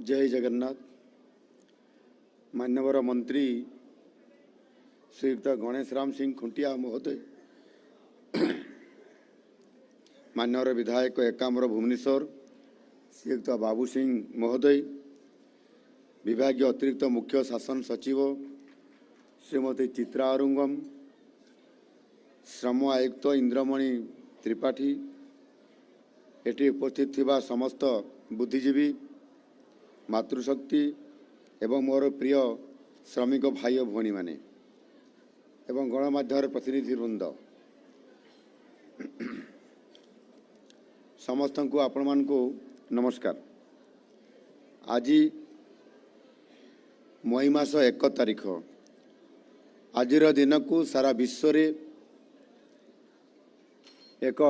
जय जगन्नाथ। मान्यवर मंत्री श्रीयुक्त गणेश राम सिंह खुंटिया महोदय, मान्यवर विधायक एकाम्र भुवनेश्वर श्रीयुक्त बाबू सिंह महोदय, विभागीय अतिरिक्त मुख्य शासन सचिव श्रीमती चित्रा अरुंगम, श्रम आयुक्त इंद्रमणि त्रिपाठी, एटी उपस्थित थिबा समस्त बुद्धिजीवी, मातृशक्ति एवं मोर प्रिय श्रमिक भाई और भौणी माने एवं गणमाध्यम प्रतिनिधि वृंद समस्त को आपण मान को नमस्कार। आज मई मास 1 तारिख आज दिन को सारा विश्व रे एक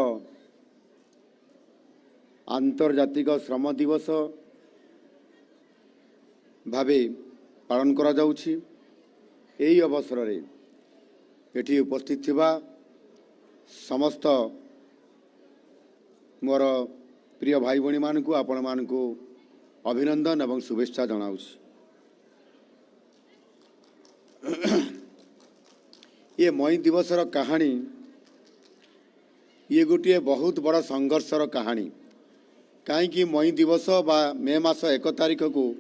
आंतर्जातिक श्रम दिवस भावे पालन करा जाउछि। एही अवसर रे एठी उपस्थित थिबा समस्त मोर प्रिय भाई भणी मान को आपण मान को अभिनंदन एवं शुभेच्छा जनाउछि। ये मई दिवसर कहानी ये गोटे बहुत बड़ा संघर्षर कहानी। कहीं मई दिवस बा मे मास 1 तारिख को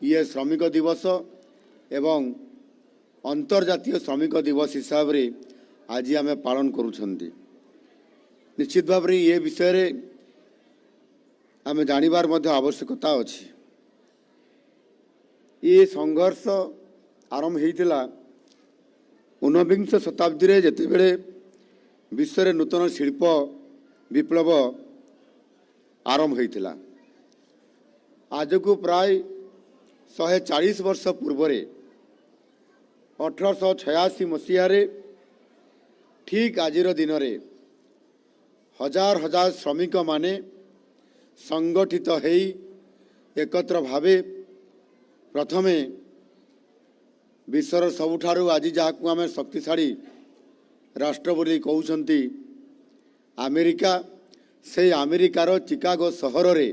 ये श्रमिक दिवस एवं अंतर्जातीय श्रमिक दिवस हिसाब रे आज आम पालन करुछंती। निश्चित भाव रे ये विषय रे आम जानिबार मध्य आवश्यकता अछि। ये संघर्ष आरंभ होइतिला 19 शताब्दी रे जेतेबेले विश्व रे नूतन शिल्प विप्लव आरंभ होइतिला। आज को प्राय 140 वर्ष पूर्व 1886 मसीह ठीक आज दिन में हजार हजार श्रमिक माने संगठित हेई एकत्र भावे प्रथमे विश्वर सबुठारु आज जहाँ आम शक्तिशाली राष्ट्र बोली कहउछंती अमेरिका, से अमेरिकार चिकागो सहर रे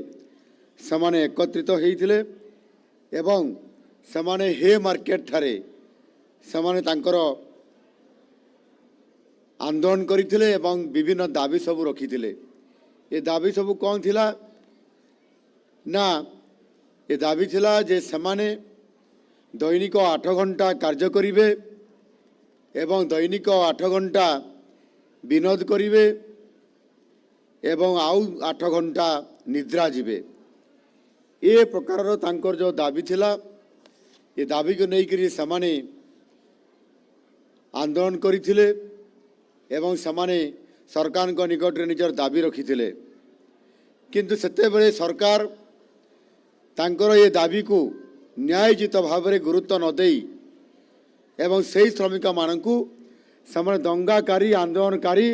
समाने एकत्रित होइथिले एवं समाने हे मार्केट ठारे समाने तांकर आंदोलन करथिले एवं विभिन्न दाबी सब रखिथिले। ये दाबी सब कौन थिला ना ये दाबी थिला जे समाने दैनिक 8 घंटा कार्य करिवे एवं दैनिक 8 घंटा विनोद करिवे एवं आउ 8 घंटा निद्रा जीवे। ये प्रकार तांकर जो दाबी थिला ये दाबी को नहीं समाने आंदोलन करथिले एवं समाने सरकार को निकट रे निजर दाबी रखिथिले। किंतु सेते बेले सरकार तांकर ये दाबी को न्यायोचित भाव में गुरुत्व न देई एवं से श्रमिक मानकु समाने दंगाकारी आंदोलनकारी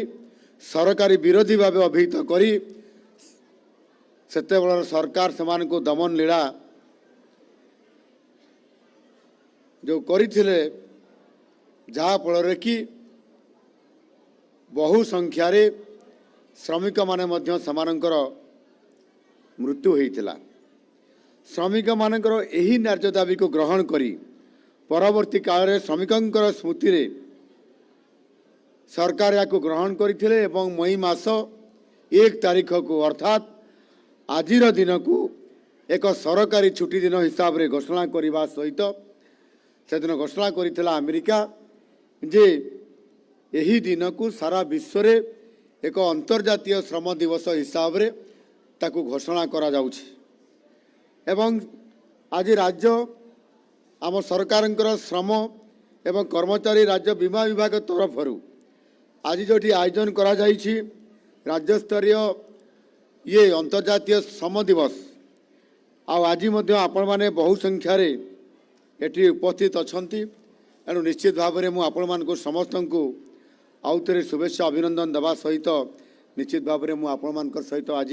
सरकारी विरोधी भाव अभिहित करी सेते बेलर सरकार समान को दमन लीला जो करथिले जहाँ फल कि बहु संख्यार श्रमिक माने मध्य समानकर मृत्यु होइतिला। श्रमिक मानकर एही न्याय्य दाबी को ग्रहण करी परवर्ती काल रे श्रमिकंकर स्मृति रे सरकार या को ग्रहण करथिले एवं मई मास 1 तारिख को अर्थात आजिर दिन को एक सरकारी छुट्टी दिन हिसाब रे घोषणा करने सहित से दिन घोषणा करिथिला अमेरिका जे यही दिन को सारा विश्व रे एक अंतर्जातीय श्रम दिवस हिसाब रे ताकू घोषणा करा जाउछि। एवं आज राज्य आम सरकारंकर श्रम एवं कर्मचारी राज्य बीमा विभाग तरफ आज जो आयोजन करा जाइछि राज्य स्तरीय ये अंतर्जातीय श्रम दिवस आज आपण माने बहु संख्यार एटी उपस्थित अछंती। एणु निश्चित भाव में मुझे आपण मान समस्त को आउ थे शुभेच्छा अभिनंदन देवा सहित निश्चित भाव में मुझे आपण मान सहित आज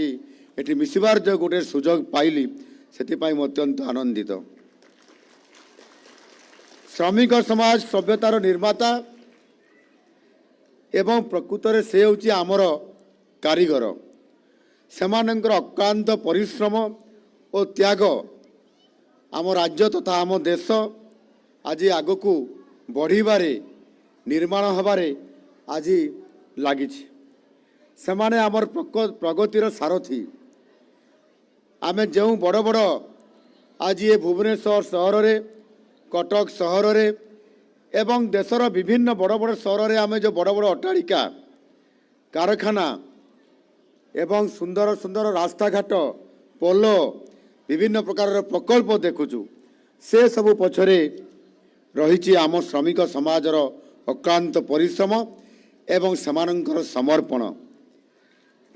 एटी मिसिबार जो गोटे सुजोग पाइली से अत्यंत आनंदित। श्रमिक समाज सभ्यतार निर्माता एवं प्रकृत रे से होची आमर कारीगर। सेमानंकर अक्लांत परिश्रम और त्याग आम राज्य तथा आम देश आज आग को बढ़िबारे निर्माण हबारे आज लगी से माने आमर प्रगतिर सारथी आमे जो बड़ बड़ आज ये भुवनेश्वर सहर रे कटक सहर रे एवं देशर विभिन्न बड़ बड़ सहर रे आमे जो बड़ बड़ अट्टालिका कारखाना एवं सुंदर सुंदर रास्ता घाट पोल विभिन्न प्रकार प्रकल्प देखुचु से सबु पछरे रही आम श्रमिक समाजर अक्लांत परिश्रम एवं समानंकर समर्पण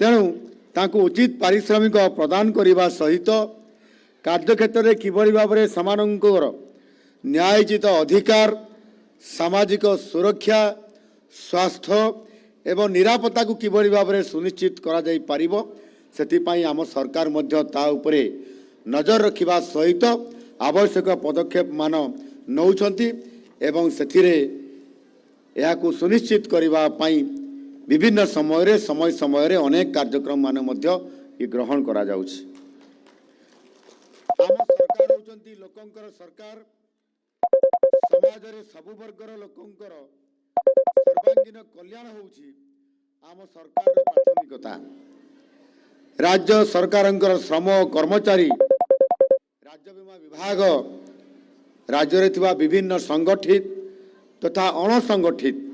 तेणु तांको उचित पारिश्रमिक प्रदान करने सहित कार्यक्षेत्र में किभली भाव में समानंकर न्यायोचित अधिकार सामाजिक सुरक्षा स्वास्थ्य एवं निरापत्ता को किभली भाव में सुनिश्चित करा जाई पारिबो सेतिपाई आम सरकार मध्य ता उपरे नजर रखिबा सहित आवश्यक पदक्षेप मान नौछंती एवं सेथिरे याकू सुनिश्चित करबा पाई विभिन्न समय समय अनेक कार्यक्रम मान मध्य ये ग्रहण करा जाउछि। आम सरकार होचंती लोकंकर सरकार समाज रे सबु वर्गर लोकंकर सर्वांगीन कल्याण होउछि आम सरकार प्राथमिकता। राज्य सरकारंकर श्रम कर्मचारी राज्य बीमा विभाग राज्य रे थिबा विभिन्न संगठित तथा अणसंगठित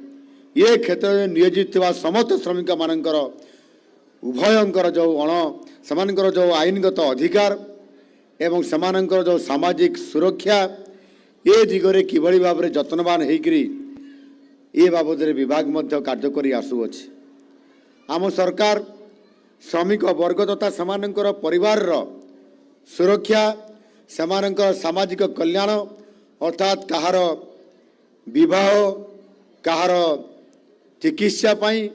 ये क्षेत्र में नियोजित थिबा समस्त श्रमिक मानकर उभयंकर जो समानकर जो आईनगत अधिकार एवं समानकर जो सामाजिक सुरक्षा ये दिगरे किभली भाव में जत्नवान होकरी ये बाबद विभाग मध्य कार्य करी आसुअछि। आम सरकार श्रमिक वर्ग तथा समानकर परिवार सुरक्षा समानकर सामाजिक कल्याण अर्थात कहार विवाह कहार चिकित्सा पाई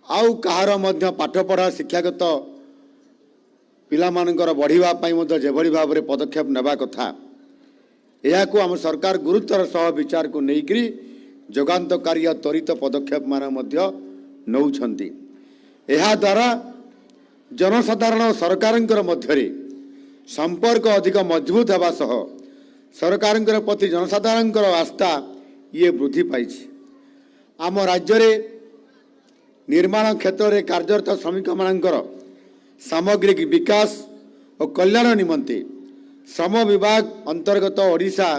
आउ कहार मध्य पाठपढ़ा शिक्षागत पिला मानकर बढ़िबा पाई मध्य जेभली भाव में पदक्षेप नेबा कथा यहाकू आम सरकार गुरुत्वर सह विचार को लेकरी जोगान्तकारी त्वरित पदक्षेप मान मध्य नौछंती। एहा द्वारा जनसाधारण सरकारंकर मध्यरे संपर्क अधिक मजबूत हेबा सह सरकारंकर प्रति जनसाधारणंकर आस्था ये वृद्धि पाइछि। आम राज्य रे निर्माण क्षेत्र में कार्यरत श्रमिक मानकर सामग्रिक विकास और कल्याण निमंते श्रम विभाग अंतर्गत ओडिशा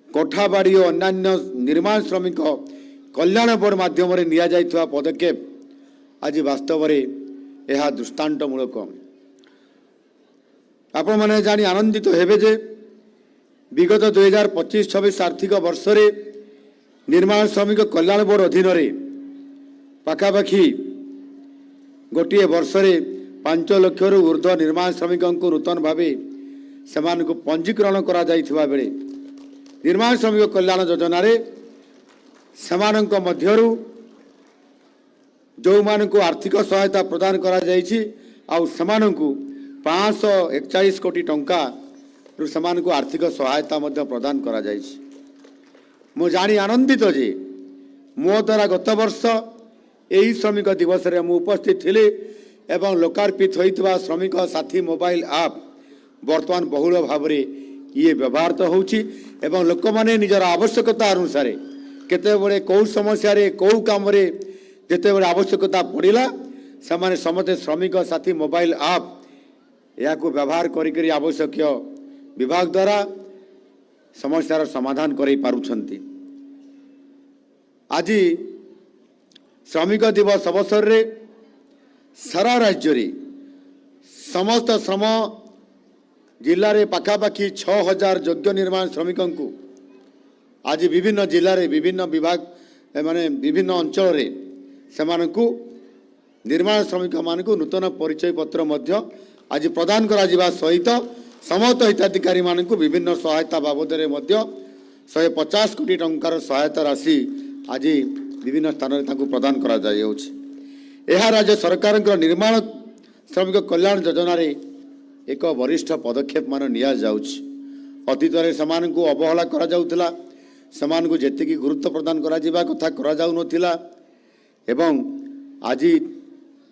कोठाबाड़ी और अन्य निर्माण श्रमिक कल्याण बोर्ड माध्यम निया जाइथवा पदक्षेप आज वास्तव में यह दृष्टांतमूलक। आपण माने जानी आनंदित हेबे जे विगत 2025-26 आर्थिक वर्ष रे निर्माण श्रमिक कल्याण बोर्ड अधीन पाखापाखि गोटे वर्ष रे 5 लाख रु ऊर्ध्व निर्माण श्रमिक नूतन भाव से पंजीकरण करा जाइथिबा बेले निर्माण श्रमिक कल्याण योजना रे समानक मध्यरु जो मानक आर्थिक सहायता प्रदान करा जाइछि आउ समानकु 541 कोटी टंका रु समानकु आर्थिक सहायता मध्य प्रदान करा जाइछि। मु जानी आनंदित जे मो द्वारा गत वर्ष यही श्रमिक दिवस रे मु उपस्थित थिले एवं लोकार्पित होइतबा श्रमिक साथी मोबाइल ऐप वर्तमान बहुल भाव में ये व्यवहार तो होउछि एवं लोक माने निजर आवश्यकता अनुसार केते बड़े कौ समस्या रे कौ काम रे जेते बड़े आवश्यकता पड़िला से समस्त श्रमिक साथी मोबाइल ऐप या व्यवहार करी आवश्यक विभाग द्वारा समस्यार समाधान कर पारुछंती। आज श्रमिक दिवस अवसर रे सारा राज्य रे समस्त श्रम जिले में पाखापाखि 6000 योग्य निर्माण श्रमिक आज विभिन्न जिले में विभिन्न विभाग माने विभिन्न अंचल रे सेमानकु निर्माण श्रमिक मानकु नूतन परिचय पत्र मध्य आज प्रदान करा जिबा सहित समस्त हिताधिकारी मानकु विभिन्न सहायता बाबद रे मध्य 150 कोटी टंकार सहायता राशि आज विभिन्न स्थान में तांकु प्रदान करा जायछि। यह राज्य सरकार निर्माण श्रमिक कल्याण योजना रे एक वरिष्ठ पदक्षेप मान निया जाउछि। अतीत रे समानकु अवहेला करा जाउथला समानकु जेतिकी गुरुत्व प्रदान करा जिबा कथा करा जाउ नथिला एवं आज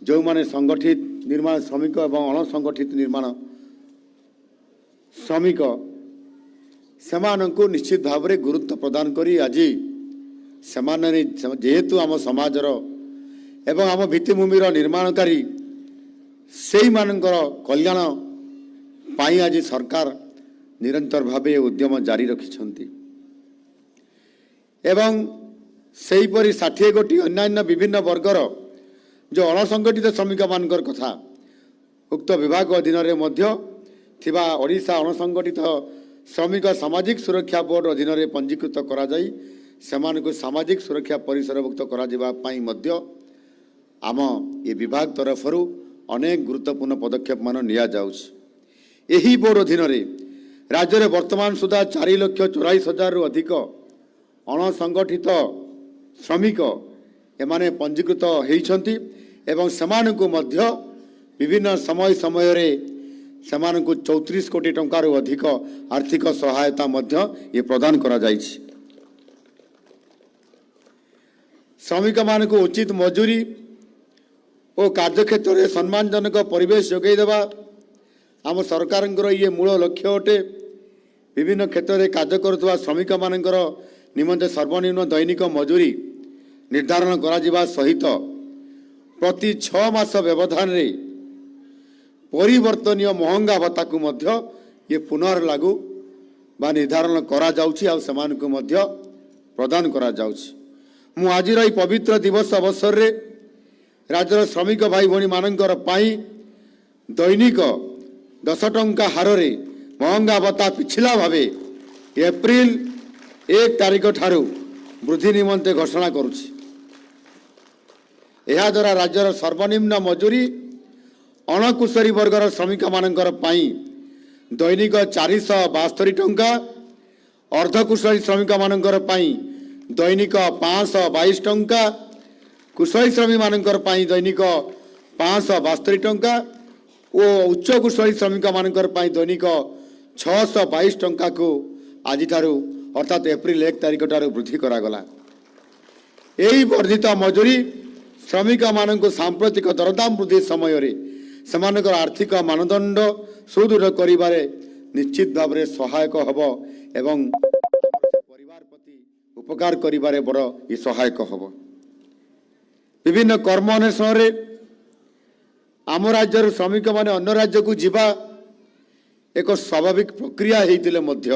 जो माने संगठित निर्माण श्रमिक एवं अणसंगठित निर्माण ଶ୍ରମିକ ସେମାନଙ୍କୁ ନିଶ୍ଚିତ ଭାବରେ ଗୁରୁତ୍ୱ ପ୍ରଦାନ କରି ଆଜି ସେମାନେ ଯେହେତୁ ଆମ ସମାଜର ଏବଂ ଆମ ଭିତ୍ତିଭୂମିର ନିର୍ମାଣକାରୀ ସେଇମାନଙ୍କର କଲ୍ୟାଣ ପାଇଁ ଆଜି ସରକାର ନିରନ୍ତର ଭାବେ ଉଦ୍ୟମ ଜାରି ରଖିଛନ୍ତି ଏବଂ ସେହିପରି 60 କୋଟି ଅନ୍ୟାନ୍ୟ ବିଭିନ୍ନ ବର୍ଗର ଯେଉଁ ଅଣସଂଗଠିତ ଶ୍ରମିକମାନଙ୍କର କଥା ଉକ୍ତ ବିଭାଗ ଅଧୀନରେ ମଧ୍ୟ ଥିବା ଓଡ଼ିଶା ଅଣସଂଗଠିତ ଶ୍ରମିକ ସାମାଜିକ ସୁରକ୍ଷା ବୋର୍ଡ ଅଧୀନରେ ପଞ୍ଜୀକୃତ କରାଯାଇ ସେମାନଙ୍କୁ ସାମାଜିକ ସୁରକ୍ଷା ପରିସରଭୁକ୍ତ କରାଯିବା ପାଇଁ ମଧ୍ୟ ଆମ ଏ ବିଭାଗ ତରଫରୁ ଅନେକ ଗୁରୁତ୍ୱପୂର୍ଣ୍ଣ ପଦକ୍ଷେପମାନ ନିଆଯାଉଛି। ଏହି ବୋର୍ଡ ଅଧୀନରେ ରାଜ୍ୟରେ ବର୍ତ୍ତମାନ ସୁଦ୍ଧା 4,44,000ରୁ ଅଧିକ ଅଣସଂଗଠିତ ଶ୍ରମିକ ଏମାନେ ପଞ୍ଜୀକୃତ ହୋଇଛନ୍ତି ଏବଂ ସେମାନଙ୍କୁ ମଧ୍ୟ ବିଭିନ୍ନ ସମୟ ସମୟରେ ସେମାନଙ୍କୁ 34 କୋଟି ଟଙ୍କାରୁ ଅଧିକ ଆର୍ଥିକ ସହାୟତା ମଧ୍ୟ ଏ ପ୍ରଦାନ କରାଯାଇଛି। ଶ୍ରମିକମାନଙ୍କୁ ଉଚିତ ମଜୁରୀ ଓ କାର୍ଯ୍ୟକ୍ଷେତ୍ରରେ ସମ୍ମାନଜନକ ପରିବେଶ ଯୋଗାଇ ଦେବା ଆମ ସରକାରଙ୍କର ଇଏ ମୂଳ ଲକ୍ଷ୍ୟ ଅଟେ। ବିଭିନ୍ନ କ୍ଷେତ୍ରରେ କାର୍ଯ୍ୟ କରୁଥିବା ଶ୍ରମିକମାନଙ୍କର ନିମନ୍ତେ ସର୍ବନିମ୍ନ ଦୈନିକ ମଜୁରୀ ନିର୍ଦ୍ଧାରଣ କରାଯିବା ସହିତ ପ୍ରତି 6 ମାସ ବ୍ୟବଧାନରେ ପରିବର୍ତ୍ତନୀୟ ମହଙ୍ଗା ଭତ୍ତାକୁ ମଧ୍ୟ ଇଏ ପୁନର୍ଲାଗୁ ବା ନିର୍ଦ୍ଧାରଣ କରାଯାଉଛି ଆଉ ସେମାନଙ୍କୁ ମଧ୍ୟ ପ୍ରଦାନ କରାଯାଉଛି। ମୁଁ ଆଜିର ଏହି ପବିତ୍ର ଦିବସ ଅବସରରେ ରାଜ୍ୟର ଶ୍ରମିକ ଭାଇ ଭଉଣୀମାନଙ୍କର ପାଇଁ ଦୈନିକ 10 ଟଙ୍କା ହାରରେ ମହଙ୍ଗା ଭତ୍ତା ପିଛିଲା ଭାବେ ଏପ୍ରିଲ 1 ତାରିଖ ଠାରୁ ବୃଦ୍ଧି ନିମନ୍ତେ ଘୋଷଣା କରୁଛି। ଏହାଦ୍ୱାରା ରାଜ୍ୟର ସର୍ବନିମ୍ନ ମଜୁରୀ ଅଣକୁଶଳୀ ବର୍ଗର ଶ୍ରମିକମାନଙ୍କର ପାଇଁ ଦୈନିକ 472 ଟଙ୍କା, ଅର୍ଦ୍ଧକୁଶଳୀ ଶ୍ରମିକମାନଙ୍କର ପାଇଁ ଦୈନିକ 522 ଟଙ୍କା, କୁଶଳୀ ଶ୍ରମିକମାନଙ୍କର ପାଇଁ ଦୈନିକ 572 ଟଙ୍କା ଓ ଉଚ୍ଚ କୁଶଳୀ ଶ୍ରମିକମାନଙ୍କର ପାଇଁ ଦୈନିକ 622 ଟଙ୍କାକୁ ଆଜିଠାରୁ ଅର୍ଥାତ୍ ଏପ୍ରିଲ 1 ତାରିଖ ଠାରୁ ବୃଦ୍ଧି କରାଗଲା। ଏହି ବର୍ଦ୍ଧିତ ମଜୁରୀ ଶ୍ରମିକମାନଙ୍କୁ ସାମ୍ପ୍ରତିକ ଦରଦାମ ବୃଦ୍ଧି ସମୟରେ ସେମାନଙ୍କର ଆର୍ଥିକ ମାନଦଣ୍ଡ ସୁଦୃଢ଼ କରିବାରେ ନିଶ୍ଚିତ ଭାବରେ ସହାୟକ ହେବ ଏବଂ ପରିବାର ପ୍ରତି ଉପକାର କରିବାରେ ବଡ଼ ସହାୟକ ହେବ। ବିଭିନ୍ନ କର୍ମ ଅନ୍ୱେଷଣରେ ଆମ ରାଜ୍ୟର ଶ୍ରମିକମାନେ ଅନ୍ୟ ରାଜ୍ୟକୁ ଯିବା ଏକ ସ୍ୱାଭାବିକ ପ୍ରକ୍ରିୟା ହୋଇଥିଲେ ମଧ୍ୟ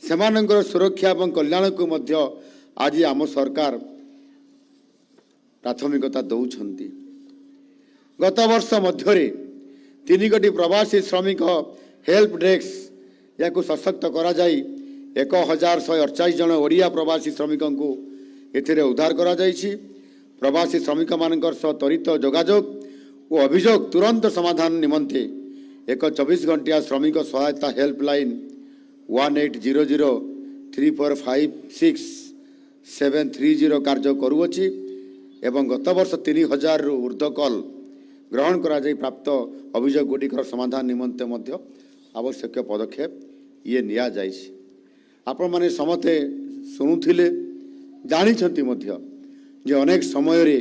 ସେମାନଙ୍କର ସୁରକ୍ଷା ଏବଂ କଲ୍ୟାଣକୁ ମଧ୍ୟ ଆଜି ଆମ ସରକାର ପ୍ରାଥମିକତା ଦେଉଛନ୍ତି। ଗତ ବର୍ଷ ମଧ୍ୟରେ 3 କୋଟି ପ୍ରବାସୀ ଶ୍ରମିକ ହେଲ୍ପ ଡେସ୍କ ଏହାକୁ ସଶକ୍ତ କରାଯାଇ 1,148 ଜଣ ଓଡ଼ିଆ ପ୍ରବାସୀ ଶ୍ରମିକଙ୍କୁ ଏଥିରେ ଉଦ୍ଧାର କରାଯାଇଛି। ପ୍ରବାସୀ ଶ୍ରମିକମାନଙ୍କର ସହ ତ୍ୱରିତ ଯୋଗାଯୋଗ ଓ ଅଭିଯୋଗ ତୁରନ୍ତ ସମାଧାନ ନିମନ୍ତେ ଏକ 24 ଘଣ୍ଟିଆ ଶ୍ରମିକ ସହାୟତା ହେଲ୍ପଲାଇନ୍ 18003456 କାର୍ଯ୍ୟ କରୁଅଛି ଏବଂ ଗତ ବର୍ଷ 3,000ରୁ ଉର୍ଦ୍ଧ୍ୱ କଲ୍ ଗ୍ରହଣ କରାଯାଇ ପ୍ରାପ୍ତ ଅଭିଯୋଗଗୁଡ଼ିକର ସମାଧାନ ନିମନ୍ତେ ମଧ୍ୟ ଆବଶ୍ୟକ ପଦକ୍ଷେପ ଇଏ ନିଆଯାଇଛି। ଆପଣମାନେ ସମସ୍ତେ ଶୁଣୁଥିଲେ, ଜାଣିଛନ୍ତି ମଧ୍ୟ ଯେ ଅନେକ ସମୟରେ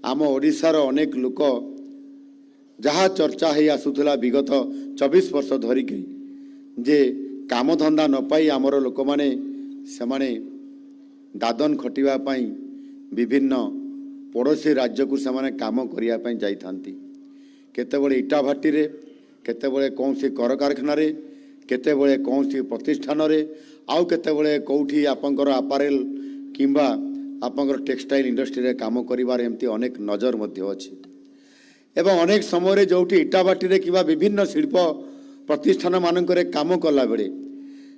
ଆମ ଓଡ଼ିଶାର ଅନେକ ଲୋକ ଯାହା ଚର୍ଚ୍ଚା ହୋଇ ଆସୁଥିଲା ବିଗତ 24 ବର୍ଷ ଧରିକି ଯେ କାମଧନ୍ଦା ନ ପାଇ ଆମର ଲୋକମାନେ ସେମାନେ ଦାଦନ ଖଟିବା ପାଇଁ ବିଭିନ୍ନ ପଡ଼ୋଶୀ ରାଜ୍ୟକୁ ସେମାନେ କାମ କରିବା ପାଇଁ ଯାଇଥାନ୍ତି। କେତେବେଳେ ଇଟା ଭାଟିରେ, କେତେବେଳେ କୌଣସି କଳକାରଖାନାରେ, କେତେବେଳେ କୌଣସି ପ୍ରତିଷ୍ଠାନରେ, ଆଉ କେତେବେଳେ କେଉଁଠି ଆପଣଙ୍କର ଆପାରେଲ କିମ୍ବା ଆପଣଙ୍କର ଟେକ୍ସଟାଇଲ ଇଣ୍ଡଷ୍ଟ୍ରିରେ କାମ କରିବାର ଏମିତି ଅନେକ ନଜର ମଧ୍ୟ ଅଛି। ଏବଂ ଅନେକ ସମୟରେ ଯେଉଁଠି ଇଟା ଭାଟିରେ କିମ୍ବା ବିଭିନ୍ନ ଶିଳ୍ପ ପ୍ରତିଷ୍ଠାନମାନଙ୍କରେ କାମ କଲାବେଳେ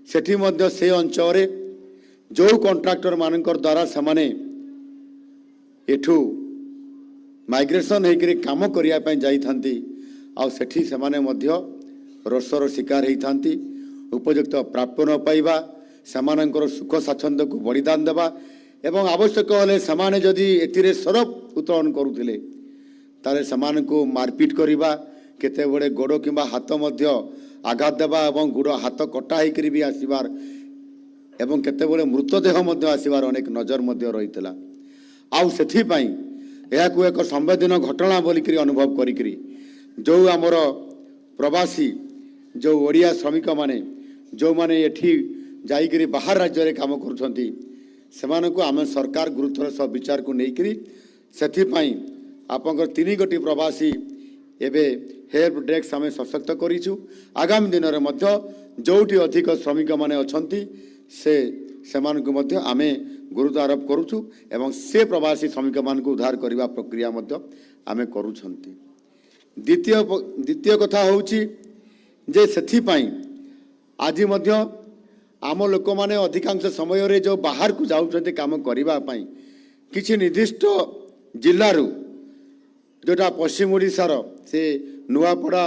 ସେଠି ମଧ୍ୟ ସେ ଅଞ୍ଚଳରେ ଯେଉଁ କଣ୍ଟ୍ରାକ୍ଟରମାନଙ୍କର ଦ୍ୱାରା ସେମାନେ ଏଠୁ ମାଇଗ୍ରେସନ୍ ହେଇକରି କାମ କରିବା ପାଇଁ ଯାଇଥାନ୍ତି ଆଉ ସେଠି ସେମାନେ ମଧ୍ୟ ରୋଷର ଶିକାର ହେଇଥାନ୍ତି। ଉପଯୁକ୍ତ ପ୍ରାପ୍ୟ ନ ପାଇବା, ସେମାନଙ୍କର ସୁଖ ସ୍ୱାଚ୍ଛନ୍ଦ୍ୟକୁ ବଳିଦାନ ଦେବା ଏବଂ ଆବଶ୍ୟକ ହେଲେ ସେମାନେ ଯଦି ଏଥିରେ ସରଫ ଉତ୍ତୋଳନ କରୁଥିଲେ ତାହେଲେ ସେମାନଙ୍କୁ ମାରପିଟ କରିବା, କେତେବେଳେ ଗୋଡ଼ କିମ୍ବା ହାତ ମଧ୍ୟ ଆଘାତ ଦେବା ଏବଂ ଗୋଡ଼ ହାତ କଟା ହେଇକରି ବି ଆସିବାର ଏବଂ କେତେବେଳେ ମୃତଦେହ ମଧ୍ୟ ଆସିବାର ଅନେକ ନଜର ମଧ୍ୟ ରହିଥିଲା। ଆଉ ସେଥିପାଇଁ ଏହାକୁ ଏକ ସମ୍ବେଦନୀୟ ଘଟଣା ବୋଲିକରି ଅନୁଭବ କରିକିରି ଯେଉଁ ଆମର ପ୍ରବାସୀ जो ओडिया श्रमिक माने जो माने एठी जाइकरी बाहर राज्य रे काम करूछंती सेमानकु आम सरकार गुरुत्वर सह विचार को लेकरी सेथिपाई आपंकर 3 गोटी प्रवासी एबे हेल्प डेस्क आम सशक्त करिछु। आगामी दिन रे मध्य जोटी अधिक श्रमिक माने अछंती सेमानकु मध्य आमे गुरुत्व आरोप करूछु एवं से प्रवासी श्रमिक मानकु उद्धार करबा प्रक्रिया मध्य आमे करूछंती। द्वितीय कथा होउची जे सेथिपाई आज मध्य आम लोक माने अधिकांश समय रे जो बाहर को जाउछंती काम करबा पई किछि निर्दिष्ट जिल्लारू जोटा पश्चिम ओडिशार से नुआपड़ा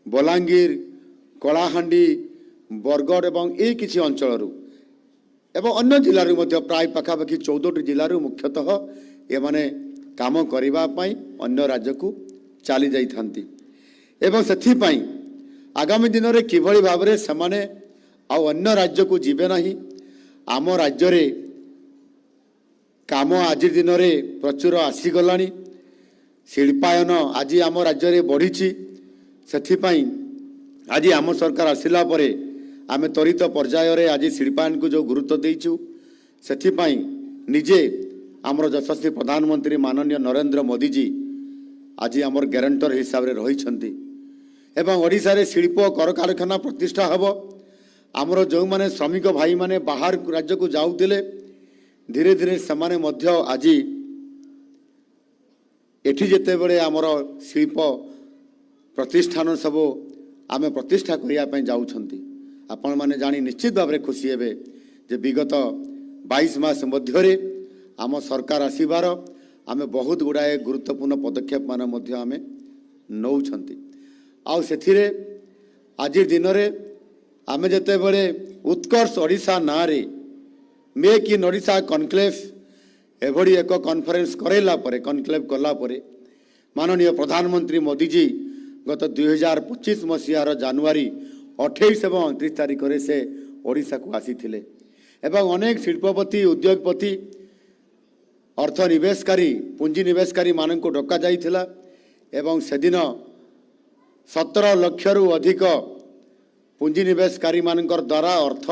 बलांगीर कलाहांडी बरगढ़ एवं ए किछि अंचलरू एवं अन्य जिल्लारू मध्य प्राय पाखापाखि 14टी जिल्लारू मुख्यतः ए माने काम करबा पई अन्य राज्य को चली जाई थांती एवं सेथिपाई आगामी दिन रे किभଳି भाबरे समाने आ अन्य राज्य को जीवे नहीं आम राज्य रे काम आज दिन रे प्रचुर आसीगलानी शिल्पायन आज आम राज्य रे बढ़ी सेथिपाई आज आम सरकार आसिला परे आमे त्वरित पर्याय रे आज शिल्पायन को जो गुरुत्व देइछु सेथिपाई निजे आमर यशस्वी प्रधानमंत्री माननीय नरेंद्र मोदी जी आज आमर ग्यारंटर हिसाब रे रहिछंती एवं ओडिशा रे शिल्प कर कारखाना प्रतिष्ठा हबो। आमर जो माने श्रमिक भाई माने बाहर राज्य को जाउतिले धीरे धीरे समाने मध्य आज एठी जेते बड़े आमर शिल्प प्रतिष्ठान सब आमे प्रतिष्ठा करिया पय जाउछंती आपण माने जानी निश्चित भाव में खुशी हेबे जे विगत 22 मास मध्य रे आम सरकार आसीबार आमे बहुत गुड़ाए गुरुत्वपूर्ण पदक्षेप मान मध्य आमे नौछंती आउ सेथिरे आज दिन रे आमे जेते बड़े उत्कर्ष ओडिशा ना रे मेक इन ओडिशा कनक्लेव एभड़ी एक कॉन्फ्रेंस करेला परे कनक्लेव कला परे माननीय प्रधानमंत्री मोदी जी गत 2025 मसीहार जनवरी 28 एवं 29 तारिख रे से ओडिशा को आसी थिले एवं अनेक शिल्पपति उद्योगपति अर्थ निवेशकारी पुंजी निवेशकारी मानन को डका जाइथिला एवं सेदिन 17 लाख रु अधिक पुंजी निवेशकारी मानकर द्वारा अर्थ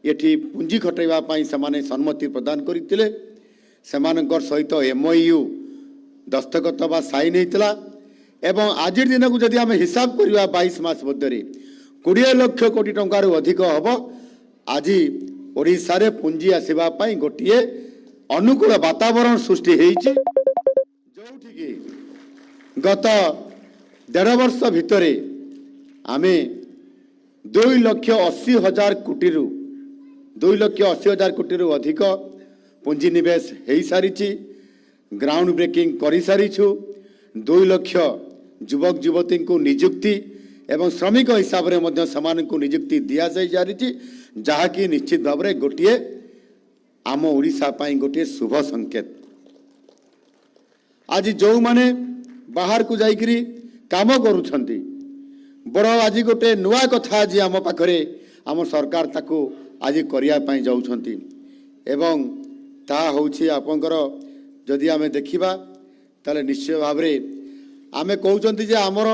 एठी पुंजी खटाइबा पई समाने सम्मति प्रदान करितिले सेमानकर सहित एमओयू दस्तखत बा साइन हेतिला एवं आज दिन को जदि आम हिसाब करवा 22 मास मध्य 20 लाख कोटी टंकार अधिक हम आज ओडिशा रे पुंजी आसवा गोटे अनुकूल वातावरण सृष्टि होइछि जोठिकी गत 1.5 वर्ष भितर आमे 2,80,000 कोटी रु 2,80,000 कोटी रु अधिक पुंजी निवेश हो सारी ग्राउंड ब्रेकिंग कर सारीछु 2 लाख युवक युवती को नियुक्ति एवं श्रमिक हिसाब रे मध्य समान को नियुक्ति दिया जाई जारी जहाँकि निश्चित भाव में गोटे आम ओडिशा पाई गोटे शुभ संकेत। आज जो माने बाहर को जाइकरी काम करुछंती बड़ आज गोटे नुआ कथा आज आम पाखरे आम सरकार ताकू आज करिया पाई जाउछंती एवं ता होछि आपनकर जदि आमे देखिबा ताले निश्चय भाव रे आमे कहउछंती जे हमर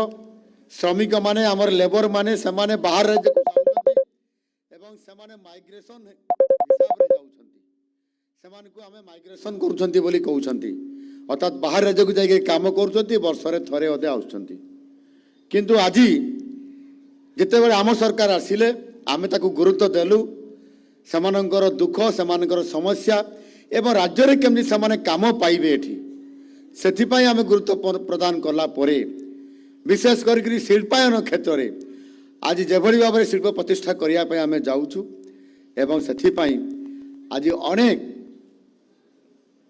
श्रमिक माने हमर लेबर माने समाने बाहर राज्य को जाउछंती एवं समाने माइग्रेशन हिसाब रे जाउछंती समान को आमे माइग्रेशन करूछंती बोली कहउछंती अर्थात बाहर राज्य को जाई काम करूछंती वर्ष रे थरे अदे आउछंती किंतु आज जिते बड़े आम सरकार आसिले आमे ताकू गुरुत्व देलु सेमानंकर दुख सेमानंकर समस्या एवं राज्य रे केमनी सेमाने काम पाइबे एठी सेथिपाई आमे गुरुत्व प्रदान कला परे विशेष करके शिल्पायन क्षेत्र में आज जेभली भाव में शिल्प प्रतिष्ठा करने आम जाऊँ एवं सेथिपाई आज अनेक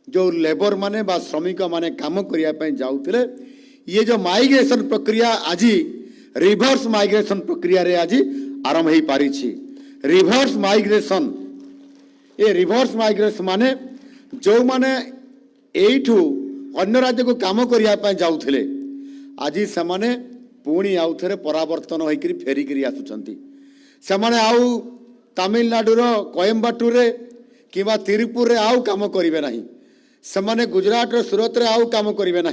जो लेबर माने बा श्रमिक माने काम करने जाऊे ये जो माइग्रेशन प्रक्रिया आज रिभर्स माइग्रेशन प्रक्रिया रे आज आरंभ हो पारी रिभर्स माइग्रेशन ये रिभर्स माइग्रेशन माने जो माने एठू अन्य राज्य को काम करने जाऊे आज से पुणी आउ थे परावर्तन होकर फेरिकी आसुंच से आउ तमिलनाडुर कोयम्बाटूर कि तिरुपुर आउ काम करेंगे ना से गुजरात सूरत आउ काम करेंगे ना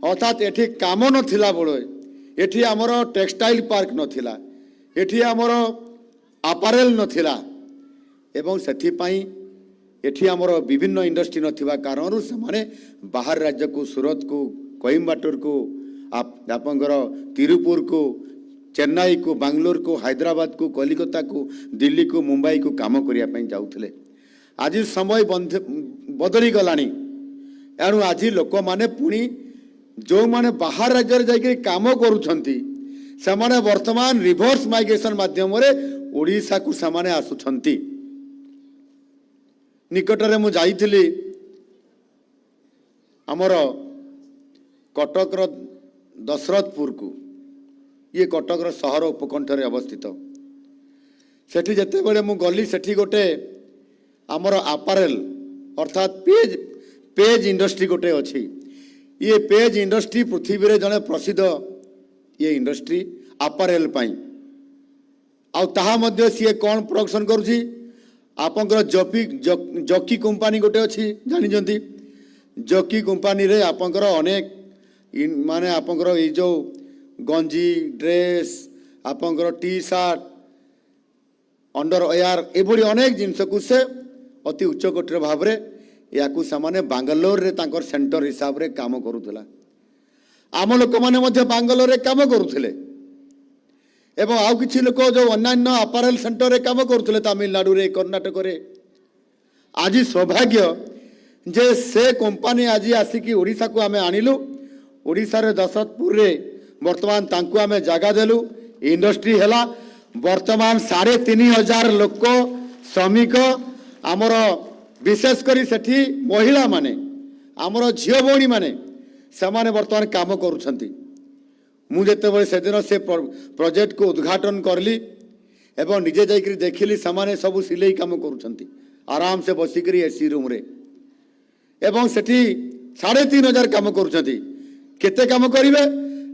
अर्थात एठी काम नथिला बड़े एठी आमर टेक्सटाइल पार्क नथिला एठी आमर आपारेल नथिला एवं सेथिपाई एठी आमर विभिन्न इंडस्ट्री नथिबा कारणरू से बाहर राज्य को सूरत को कोयम्बाटूर को आपंकर तिरुपुर को चेन्नई को बांग्लोर को हैदराबाद को कलिकता को दिल्ली को मुंबई को काम करने जाऊले। आज समय बदली गलानी एणु आज लोक माने पुणी जो माने बाहर राज्य जाकर काम करुछंती सेमाने वर्तमान रिवर्स माइग्रेशन माध्यम ओडिशा को सेमाने आसुछंती। निकटरे मु जाइथिली आमर कटक दशरथपुर को ये कटक सहर उपकंठरे अवस्थित सेठी जेते बेले मु गली सेठी गोटे आमर आपारेल अर्थात पेज इंडस्ट्री गोटे अच्छी। ये पेज इंडस्ट्री पृथ्वी रे जने प्रसिद्ध ये इंडस्ट्री आपारेल पाई आउ ताहा मध्य सी कौन प्रोडक्शन करुछि आपंकर जकी कंपनी गोटे अच्छी जानी जकी कंपनी रे आपंकर अनेक माने आपंकर ये जो गंजी ड्रेस आपंकर टी शर्ट अंडरवेयर एभली अनेक जिनस को से अति उच्च कोटर भाव रे याकू सामाने बांगालोर रे तांकर सेंटर हिसाब रे काम करुला। आम लोक माने मध्य बांगालोर रे काम करुले एवं आउ किछि लोक जो अन्य अपारेल सेंटर रे काम करुले तमिलनाडु रे कर्णाटक रे। आज सौभाग्य जे से कंपनी आज आसिकी ओडिशा को आमे आनिलु ओडिशा रे दशरथपुर रे वर्तमान तांकु आमे जगह देलु इंडस्ट्री हैला। वर्तमान 3500 लोक श्रमिक आमर विशेषकर सेठी महिला माने आमर झियो भौणी माने सेमाने वर्तमान काम करुछंती। मु जेतेबेले से दिन से प्रोजेक्ट को उद्घाटन करली एवं निजे जाइकरी देखिली सेमाने सब सिलाई काम करुछंती आराम से बसिकरी एसी रूम रे एवं सेठी 3500 काम करुछंती। केते काम करिवे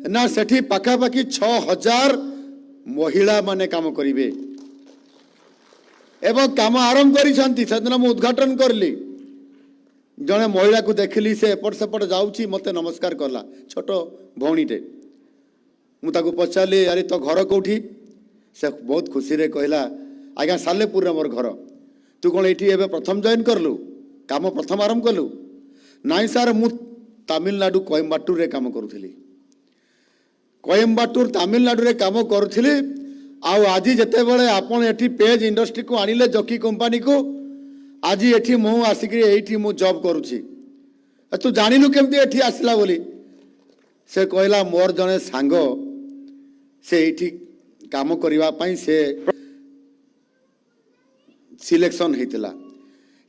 ना सेठी पाखापाखि 6000 महिला माने काम करिवे एवं काम आरंभ करिसंती। सेदिन मु उद्घाटन करली जने महिला को देखिली से एपट सेपट जाउची मते नमस्कार करला छोट भौणीटे मु ताको पचारली अरे तो घर कोठी से बहुत खुशी रे कहला आज्ञा सालेपुर रे मोर घर तू कोन एठी एबे प्रथम जॉइन करलु काम प्रथम आरंभ कलु नाई सर मु तमिलनाडु कोयम्बाटूर रे काम करुथिली कोयम्बाटूर तमिलनाडु रे काम करुथिली आउ आज जेते बेले आपण एठी पेज इंडस्ट्री को आनिले जकी कंपनी को आज एठी मु आसिक एठी मु जॉब करुछि तू जानिलु केमती एठी आसिला बोली से कहला मोर जने सांग से एठी काम करिवा पई से सिलेक्शन हेतिला